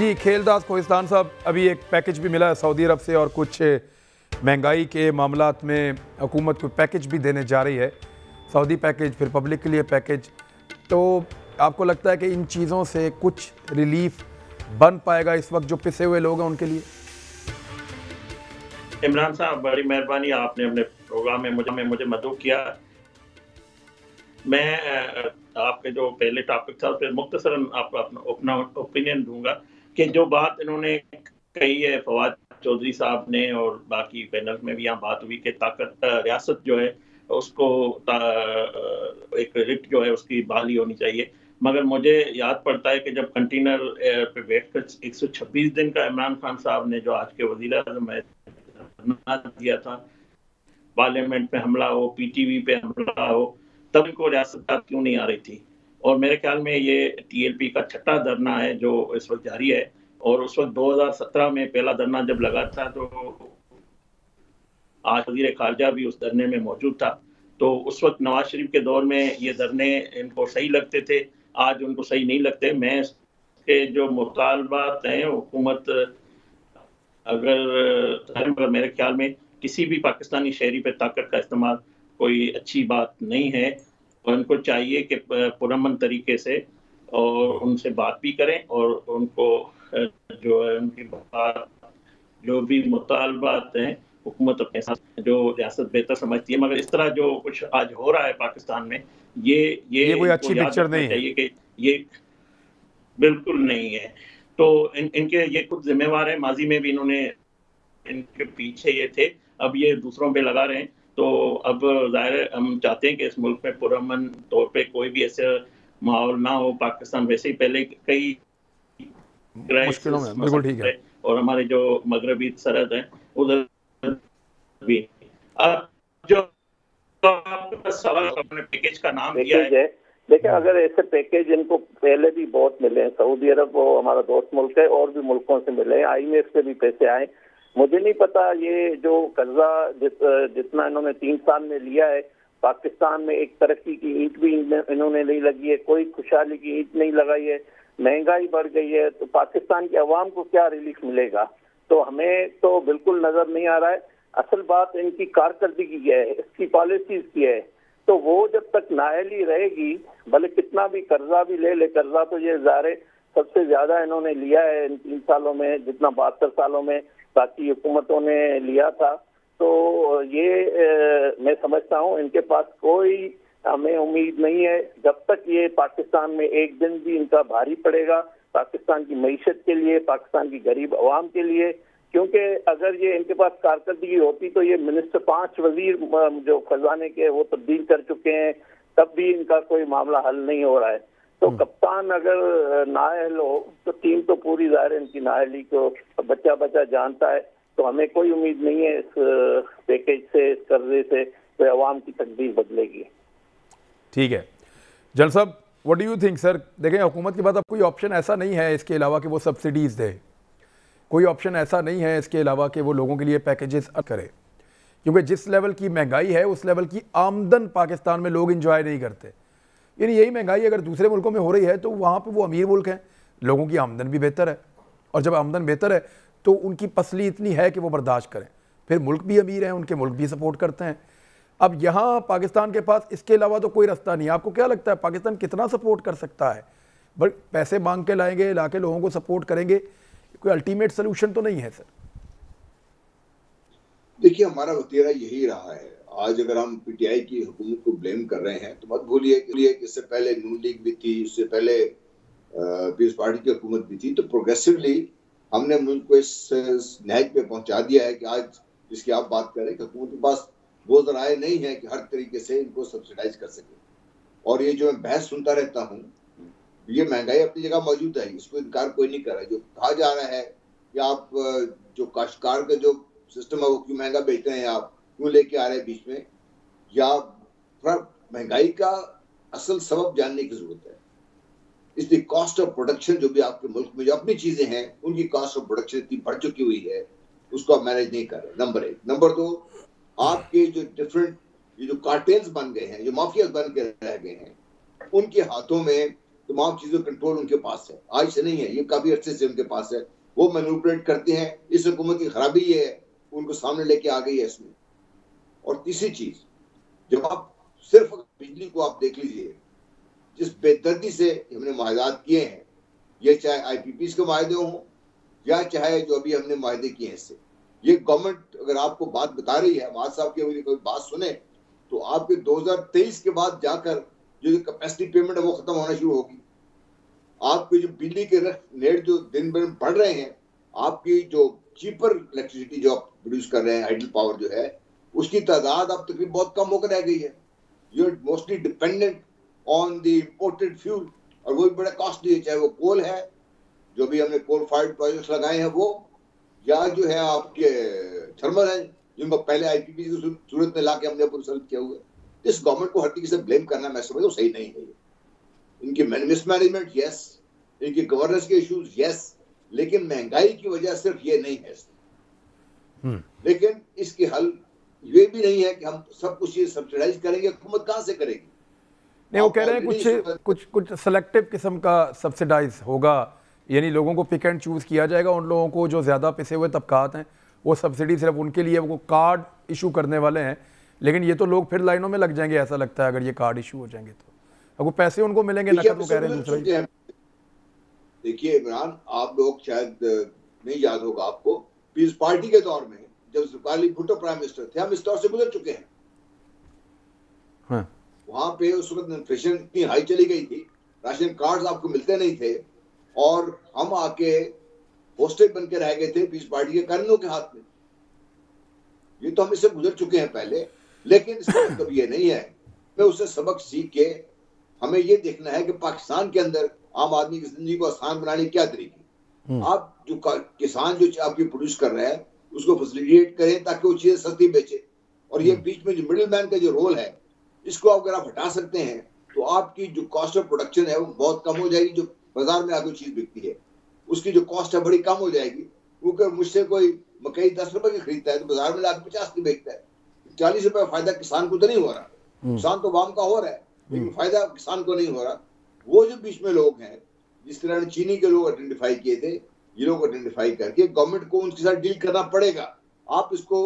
जी खेलदास कोहिस्तान साहब, अभी एक पैकेज भी मिला है सऊदी अरब से और कुछ महंगाई के मामलात में हुकूमत को पैकेज भी देने जा रही है। सऊदी पैकेज, फिर पब्लिक के लिए पैकेज। तो आपको लगता है कि इन चीज़ों से कुछ रिलीफ बन पाएगा इस वक्त जो पिसे हुए लोग हैं उनके लिए? इमरान साहब, बड़ी मेहरबानी, आपने अपने प्रोग्राम में मुझे मदऊ किया। मैं आपके जो पहले टॉपिक था उस पर मुख्तसरन आपको अपना ओपिनियन दूंगा कि जो बात इन्होंने कही है फवाद चौधरी साहब ने और बाकी पैनल में भी यहाँ बात हुई कि ताकत रियासत जो है उसको एक रिट जो है उसकी बहाली होनी चाहिए। मगर मुझे याद पड़ता है कि जब कंटेनर पे बैठकर 126 दिन का इमरान खान साहब ने जो आज के वज़ीर आज़म है दिया था, पार्लियामेंट पे हमला हो, पीटीवी पे हमला हो, तब इनको रियासत क्यों नहीं आ रही थी। और मेरे ख्याल में ये टीएलपी का छठा धरना है जो इस वक्त जारी है। और उस वक्त 2017 में पहला धरना जब लगा था तो आज वज़ीर खारजा भी उस धरने में मौजूद था। तो उस वक्त नवाज शरीफ के दौर में ये धरने इनको सही लगते थे, आज उनको सही नहीं लगते। मैं इसके जो मुतालबात हैं हुकूमत अगर मेरे ख्याल में किसी भी पाकिस्तानी शहरी पे ताकत का इस्तेमाल कोई अच्छी बात नहीं है और उनको चाहिए कि पुरअमन तरीके से और उनसे बात भी करें और उनको जो है उनकी बात जो भी मुतालबात हैं हुकूमत अपने साथ जो रियासत बेहतर समझती है। मगर इस तरह जो कुछ आज हो रहा है पाकिस्तान में ये कोई अच्छी पिक्चर नहीं है कि ये बिल्कुल नहीं है। तो इनके ये खुद जिम्मेवार है। माजी में भी इन्होंने इनके पीछे ये थे, अब ये दूसरों पे लगा रहे हैं। तो अब जाहिर है हम चाहते हैं कि इस मुल्क में पुरअमन तौर पे कोई भी ऐसा माहौल ना हो। पाकिस्तान वैसे ही पहले कई मुश्किलों में, बिल्कुल ठीक है। और हमारे जो मगरबी सरहद है उधर भी अब जो सवाल अपने पैकेज का नाम दिया है, देखिए अगर ऐसे पैकेज इनको पहले भी बहुत मिले हैं, सऊदी अरब वो हमारा दोस्त मुल्क है और भी मुल्कों से मिले हैं, IMF से भी पैसे आए। मुझे नहीं पता ये जो कर्जा जितना इन्होंने 3 साल में लिया है, पाकिस्तान में एक तरक्की की ईंट भी इन्होंने नहीं लगी है, कोई खुशहाली की ईंट नहीं लगाई है, महंगाई बढ़ गई है। तो पाकिस्तान की अवाम को क्या रिलीफ मिलेगा? तो हमें तो बिल्कुल नजर नहीं आ रहा है। असल बात इनकी कारकर्दगी की है, इसकी पॉलिसीज की है। तो वो जब तक नाअहली रहेगी, भले कितना भी कर्जा भी ले कर्जा तो ये ज़ाहिर सबसे ज्यादा इन्होंने लिया है इन 3 सालों में, जितना 72 सालों में बाकी हुकूमतों ने लिया था। तो ये मैं समझता हूँ इनके पास कोई हमें उम्मीद नहीं है जब तक ये पाकिस्तान में एक दिन भी इनका भारी पड़ेगा, पाकिस्तान की मईशत के लिए, पाकिस्तान की गरीब अवाम के लिए। क्योंकि अगर ये इनके पास कारकर्दगी होती तो ये मिनिस्टर 5 वजीर जो खजाने के वो तब्दील कर चुके हैं, तब भी इनका कोई मामला हल नहीं हो रहा है। तो कप्तान अगर नाअहल हो तो टीम तो पूरी ज़ाहिर इनकी नाअहली को बच्चा बच्चा जानता है। तो हमें कोई उम्मीद नहीं है इस पैकेज से, इस कर्जे से कोई अवाम की तकदीर बदलेगी। ठीक है जनरल साहब, what do you think sir? देखें हुकूमत के पास अब कोई ऑप्शन ऐसा नहीं है इसके अलावा कि वो सब्सिडीज़ दे, कोई ऑप्शन ऐसा नहीं है इसके अलावा कि वो लोगों के लिए पैकेजेस करे, क्योंकि जिस लेवल की महंगाई है उस लेवल की आमदन पाकिस्तान में लोग इंजॉय नहीं करते। यानी यही महंगाई अगर दूसरे मुल्कों में हो रही है तो वहाँ पे वो अमीर मुल्क हैं, लोगों की आमदन भी बेहतर है, और जब आमदन बेहतर है तो उनकी पसली इतनी है कि वो बर्दाश्त करें, फिर मुल्क भी अमीर हैं, उनके मुल्क भी सपोर्ट करते हैं। अब यहाँ पाकिस्तान के पास इसके अलावा तो कोई रास्ता नहीं है। आपको क्या लगता है पाकिस्तान कितना सपोर्ट कर सकता है? बट पैसे मांग के लाएंगे, ला के लोगों को सपोर्ट करेंगे, कोई अल्टीमेट सोल्यूशन तो नहीं है सर। देखिए हमारा वतीरा यही रहा है। आज अगर हम पीटीआई की हुकूमत को ब्लेम कर रहे हैं तो मत भूलिए कि इससे पहले नून लीग भी थी, इससे पहले पीपल्स पार्टी की हुकूमत भी थी। तो प्रोग्रेसिवली हमने मुल्क को इस नहज पे पहुंचा दिया है कि आज जिसकी आप बात करें कि हुकूमत के पास वो ज़राए नहीं है कि हर तरीके से इनको सब्सिडाइज कर सके। और ये जो मैं बहस सुनता रहता हूँ, ये महंगाई अपनी जगह मौजूद है, इसको इनकार कोई नहीं कर रहा है। जो कहा जा रहा है कि आप जो काश्तकार का जो सिस्टम है वो क्यों महंगा बेच रहे हैं, आप क्यों लेके आ रहे हैं बीच में, या महंगाई का असल सबब जानने की जरूरत है। इसलिए कॉस्ट ऑफ प्रोडक्शन जो भी आपके मुल्क में जो अपनी चीजें हैं उनकी कॉस्ट ऑफ प्रोडक्शन इतनी बढ़ चुकी हुई है, उसको आप मैनेज नहीं कर रहे, नंबर 1। नंबर 2, आपके जो डिफरेंट ये जो कार्टेल्स बन गए हैं, जो माफियाज बन के रह गए हैं, उनके हाथों में तमाम चीजों का कंट्रोल उनके पास है, आज से नहीं है, ये काफी अच्छे से उनके पास है, वो मैनिपुलेट करते हैं। इस हुकूमत की खराबी ये है, उनको सामने लेके आ गई है इसमें। और तीसरी चीज, जब आप सिर्फ बिजली को आप देख लीजिए, जिस बेदर्दी से हमने मुआहदात किए हैं, ये चाहे IPPs के मुआहदे हों या चाहे जो अभी हमने मुआहदे किए हैं इससे, ये गवर्नमेंट अगर आपको बात बता रही है, आवाज साहब की अगर कोई बात सुने तो आपके 2023 के बाद जाकर जो कैपेसिटी पेमेंट है वो खत्म होना शुरू होगी। आपके जो बिजली के रेट जो दिन ब दिन बढ़ रहे हैं, आपकी जो चीपर इलेक्ट्रिसिटी जो आप प्रोड्यूस कर रहे हैं, हाइडल पावर जो है, उसकी तादाद अब तकरीबन बहुत कम होकर रह गई है। You are mostly dependent on the imported fuel, और वो भी बड़ा कॉस्टली है, चाहे वो कोल है, जो भी हमने कोल फायर्ड प्रोजेक्ट्स लगाए हैं वो, या जो है आपके थर्मल है, जिनको पहले IPP की सूरत में लाके हमने सॉल्व किया हुआ है। इस गवर्नमेंट को हर तरीके से ब्लेम करना मैं समझता हूँ सही नहीं है। इनकी मिसमैनेजमेंट यस, इनकी गवर्नेंस के इश्यूज यस, लेकिन महंगाई की वजह सिर्फ ये नहीं है। लेकिन इसके हल ये भी नहीं है कि हम सब कुछ ये सब्सिडाइज करेंगे, हुकूमत कहां से करेगी? नहीं, वो कह रहे हैं कुछ सेलेक्टिव किस्म का सब्सिडाइज होगा, यानी लोगों को पिक एंड चूज किया जाएगा। उन लोगों को जो ज़्यादा पिसे हुए तबकात हैं वो सब्सिडी सिर्फ उनके लिए, वो कार्ड इशू करने वाले हैं। लेकिन ये तो लोग फिर लाइनों में लग जाएंगे, ऐसा लगता है, अगर ये कार्ड इशू हो जाएंगे तो। अब वो पैसे उनको मिलेंगे नकद, वो कह रहे हैं दूसरा। देखिए इमरान, आप लोग शायद नहीं याद होगा आपको, पीस पार्टी के दौर में जब जुल्फिकार भुट्टो प्राइम मिनिस्टर थे, हम इस दौर से गुजर चुके हैं। हाँ। वहां पे उस वक्त इन्फ्लेशन इतनी हाई चली गई थी, राशन कार्ड्स आपको मिलते नहीं थे, और हम आके होस्टेज बन के रह गए थे पीस पार्टी के कानूनों के हाथ में। ये तो हम इससे गुजर चुके हैं पहले, लेकिन इसका मतलब ये नहीं है कि उससे सबक सीख के हमें ये देखना है कि पाकिस्तान के अंदर आम आदमी की जिंदगी को आसान बनाने क्या तरीके। आप जो किसान जो आपकी प्रोड्यूस कर रहा है उसको फैसिलिटेट करें ताकि वो चीजें सस्ती बेचे, और ये बीच में जो मिडिल मैन का जो रोल है, इसको अगर आप हटा सकते हैं तो आपकी जो कॉस्ट ऑफ प्रोडक्शन है वो बहुत कम हो जाएगी। जो बाजार में आगे चीज बिकती है उसकी जो कॉस्ट है बड़ी कम हो जाएगी, क्योंकि मुझसे कोई मकई 10 रुपए की खरीदता है तो बाजार में लाके 50 की बेचता है। 40 रुपए फायदा किसान को तो नहीं हो रहा, नुकसान तो वाम का हो रहा है, लेकिन फायदा किसान को नहीं हो रहा। वो जो बीच में लोग हैं, जिस तरह चीनी के लोग आइडेंटिफाई किए थे, ये लोग आइडेंटिफाई करके गवर्नमेंट को उनके साथ डील करना पड़ेगा। आप इसको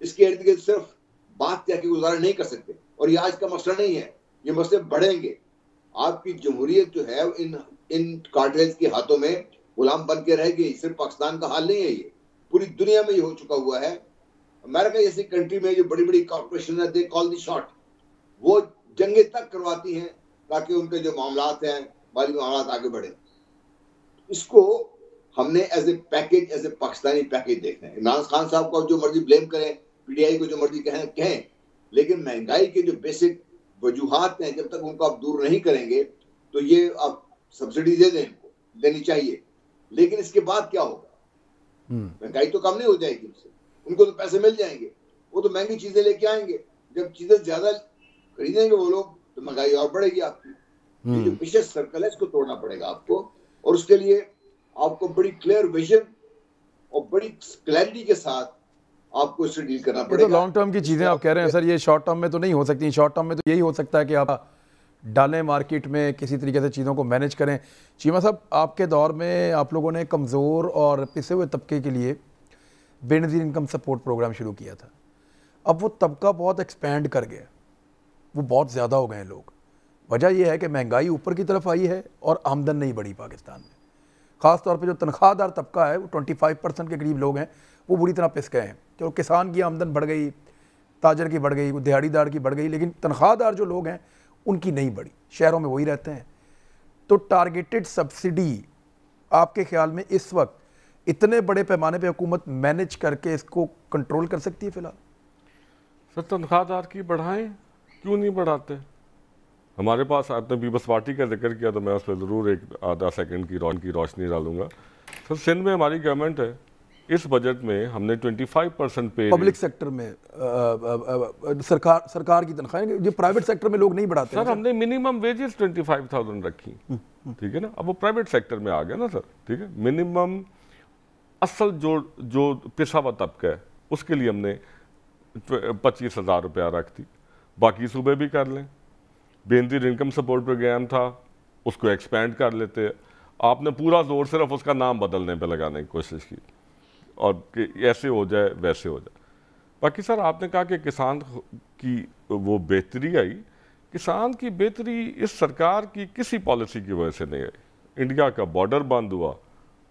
इसके इर्द गिर्द सिर्फ बात कह के गुजारा नहीं कर सकते, और ये आज का मसला नहीं है, ये मसले बढ़ेंगे। आपकी जमहूरियत जो है इन कार्टेल्स के हाथों में गुलाम बन के रह गई। सिर्फ पाकिस्तान का हाल नहीं है, ये पूरी दुनिया में ये हो चुका हुआ है। अमेरिका जैसी कंट्री में जो बड़ी बड़ी कॉर्पोरेशन है, दे कॉल द शॉट, वो जंगे तक करवाती हैं ताकि उनके जो मामलात हैं, माली मामलात आगे बढ़े। इसको हमने as a package, as a Pakistani package देखना है। इमरान खान साहब को जो मर्जी ब्लेम करें, PTI को जो मर्जी कहें, लेकिन महंगाई के जो बेसिक वजूहात हैं, जब तक उनको आप दूर नहीं करेंगे तो ये आप सब्सिडी दे दें, इनको देनी चाहिए, लेकिन इसके बाद क्या होगा? महंगाई तो कम नहीं हो जाएगी उनसे, उनको तो पैसे मिल जाएंगे, वो तो महंगी चीजें लेके आएंगे। जब चीजें ज्यादा खरीदेंगे वो लोग तो महंगाई और बढ़ेगी आपकी। ये जो विशेष सर्कल है इसको तोड़ना पड़ेगा आपको, और उसके लिए आपको बड़ी क्लियर विजन और बड़ी क्लैरिटी के साथ आपको इससे डील करना पड़ेगा। तो लॉन्ग टर्म की चीज़ें आप कह रहे हैं सर, ये शॉर्ट टर्म में तो नहीं हो सकती। शॉर्ट टर्म में तो यही हो सकता है कि आप डालें मार्केट में, किसी तरीके से चीज़ों को मैनेज करें। चीमा साहब, आपके दौर में आप लोगों ने कमज़ोर और पिसे हुए तबके के लिए बेनज़ीर इनकम सपोर्ट प्रोग्राम शुरू किया था। अब वो तबका बहुत एक्सपैंड कर गया, वो बहुत ज़्यादा हो गए लोग। वजह यह है कि महंगाई ऊपर की तरफ आई है और आमदन नहीं बढ़ी पाकिस्तान में। ख़ास तौर पे जो तनख्वाहदार तबका है, वो 25% के करीब लोग हैं, वो बुरी तरह पिस गए हैं। चलो किसान की आमदन बढ़ गई, ताजर की बढ़ गई, दिहाड़ीदार की बढ़ गई, लेकिन तनख्वाहदार जो लोग हैं उनकी नहीं बढ़ी। शहरों में वही रहते हैं। तो टारगेटेड सब्सिडी आपके ख्याल में इस वक्त इतने बड़े पैमाने पे हुकूमत मैनेज करके इसको कंट्रोल कर सकती है? फिलहाल सर तनख्वाहदार की बढ़ाएं, क्यों नहीं बढ़ाते? हमारे पास आपने पीपल्स पार्टी का जिक्र किया तो मैं उस पर ज़रूर एक आधा सेकंड की रोशनी डालूंगा। सर सिंध में हमारी गवर्नमेंट है, इस बजट में हमने 25% पे पब्लिक सेक्टर में सरकार की तनख्वाहें, जो प्राइवेट सेक्टर में लोग नहीं बढ़ाते। सर हमने मिनिमम वेजेस 25,000 रखी, ठीक है ना। अब वो प्राइवेट सेक्टर में आ गया ना सर, ठीक है। मिनिमम असल जो पिसा हुआ तबका है उसके लिए हमने 25,000 रुपया रख दी, बाकी सूबे भी कर लें। बेनज़ीर इनकम सपोर्ट प्रोग्राम था, उसको एक्सपेंड कर लेते। आपने पूरा जोर सिर्फ उसका नाम बदलने पे लगाने की कोशिश की और कि ऐसे हो जाए वैसे हो जाए। बाकी सर आपने कहा कि किसान की वो बेहतरी आई, किसान की बेहतरी इस सरकार की किसी पॉलिसी की वजह से नहीं आई। इंडिया का बॉर्डर बंद हुआ,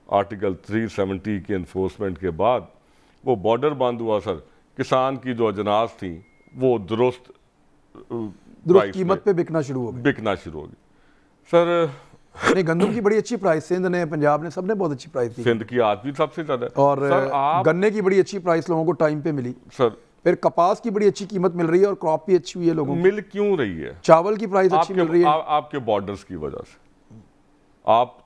आर्टिकल 370 के इन्फोर्समेंट के बाद वो बॉर्डर बंद हुआ सर, किसान की जो अजनास थी वो दुरुस्त कीमत पे बिकना शुरू हो गई सर। नहीं, गंदम की बड़ी अच्छी प्राइस सिंध ने, पंजाब ने, सबने बहुत अच्छी प्राइस दी। सिंध की आज भी सबसे ज्यादा और गन्ने की बड़ी अच्छी प्राइस लोगों को टाइम पे मिली सर। फिर कपास की बड़ी अच्छी कीमत मिल रही है और क्रॉप भी अच्छी हुई है लोगों को। मिल क्यों रही है? चावल की प्राइस अच्छी मिल रही है आपके बॉर्डर्स की वजह से। आप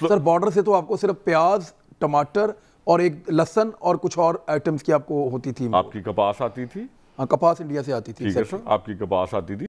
सर बॉर्डर से तो आपको सिर्फ प्याज, टमाटर और एक लहसन और कुछ और आइटम्स की आपको होती थी। आपकी कपास आती थी? हाँ, कपास इंडिया से आती थी। ठीक है सर, आपकी कपास आती थी।